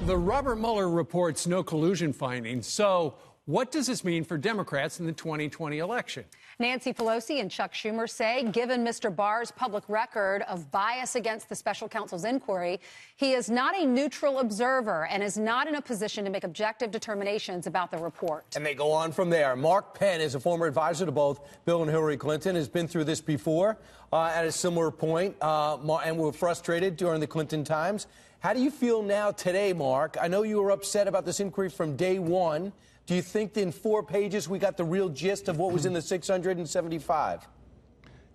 The Robert Mueller reports no collusion findings. So what does this mean for Democrats in the 2020 election? Nancy Pelosi and Chuck Schumer say, given Mr. Barr's public record of bias against the special counsel's inquiry, he is not a neutral observer and is not in a position to make objective determinations about the report. And they go on from there. Mark Penn is a former advisor to both Bill and Hillary Clinton, has been through this before at a similar point, and were frustrated during the Clinton times. How do you feel now today, Mark? I know you were upset about this inquiry from day one. Do you think that in 4 pages we got the real gist of what was in the 675?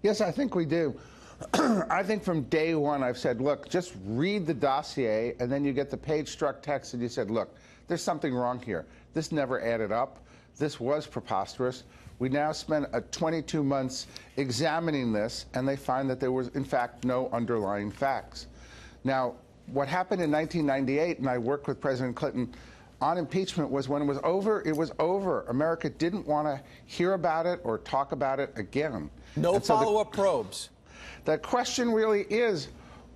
Yes, I think we do. I think from day one I've said, look, just read the dossier, and then you get the page-struck text, and you said, look, there's something wrong here. This never added up. This was preposterous. We now spent 22 months examining this, and they find that there was, in fact, no underlying facts. Now, what happened in 1998, and I worked with President Clinton on impeachment, was when it was over, it was over. America didn't want to hear about it or talk about it again. No follow-up probes. The question really is,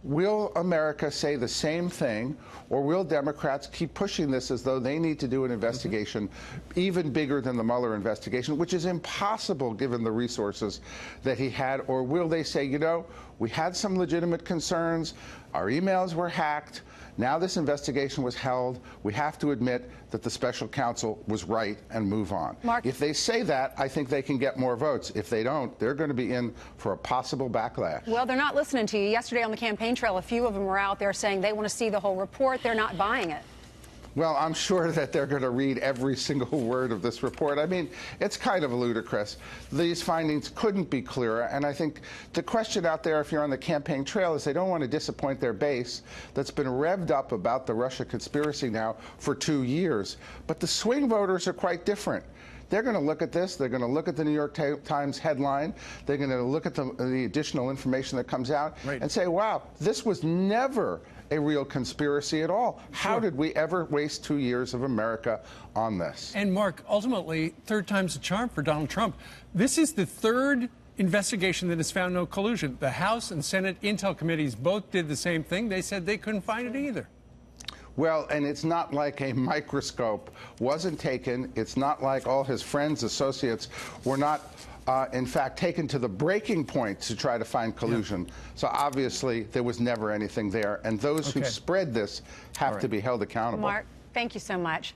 will America say the same thing, or will Democrats keep pushing this as though they need to do an investigation even bigger than the Mueller investigation, which is impossible given the resources that he had? Or will they say, you know, we had some legitimate concerns, our emails were hacked, now this investigation was held, we have to admit that the special counsel was right and move on. Mark, if they say that, I think they can get more votes. If they don't, they're going to be in for a possible backlash. well, they're not listening to you. Yesterday on the campaign trail, a few of them were out there saying they want to see the whole report. They're not buying it. Well, I'm sure that they're going to read every single word of this report. I mean, it's kind of ludicrous. These findings couldn't be clearer, and I think the question out there, if you're on the campaign trail, is they don't want to disappoint their base that's been revved up about the Russia conspiracy now for 2 years. But the swing voters are quite different. They're going to look at this. They're going to look at the New York Times headline. They're going to look at the additional information that comes out and say, wow, this was never a real conspiracy at all. How did we ever waste 2 years of America on this? And, Mark, ultimately, third time's a charm for Donald Trump. This is the third investigation that has found no collusion. The House and Senate Intel committees both did the same thing. They said they couldn't find it either. Well, and it's not like a microscope wasn't taken. It's not like all his friends, associates were not, in fact, taken to the breaking point to try to find collusion. So obviously there was never anything there. And those who spread this have to be held accountable. Mark, thank you so much.